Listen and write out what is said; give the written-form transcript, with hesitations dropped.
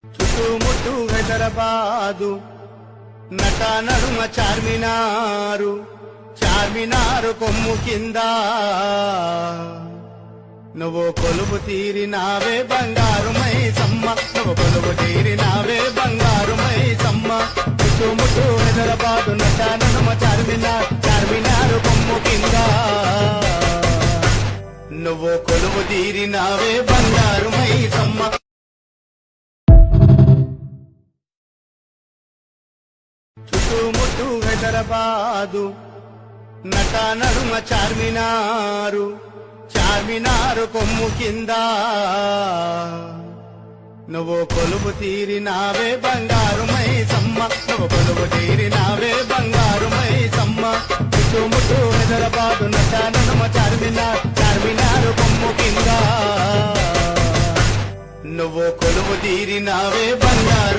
చుట్టుముట్టు హైదరాబాదు నట నడుమ చార్మినారు, చార్మినారు కొమ్ము కింద నువ్వు కొలువు తీరినావే బంగారు మైసమ్మ, నువ్వు కొలువు తీరినావే బంగారు మైసమ్మ. చుట్టుముట్టు హైదరాబాదు నట నడుమ చార్మినార్, చార్మినారు కొమ్ము కింద నువ్వు కొలువు తీరినావే బంగారు మైసమ్మ. చుట్టుముట్టు హైదరాబాదు నట నడుమ చార్మినారు, చార్మినారు కొమ్ము కింద నువ్వు కొలువు తీరినావే బంగారు మైసమ్మ, నువ్వు కొలువు తీరినావే బంగారు మైసమ్మ. చుట్టుముట్టు హైదరాబాదు నట నడుమ చార్మినార్, చార్మినారు కొమ్ము కింద నువ్వు కొలువు తీరినావే బంగారు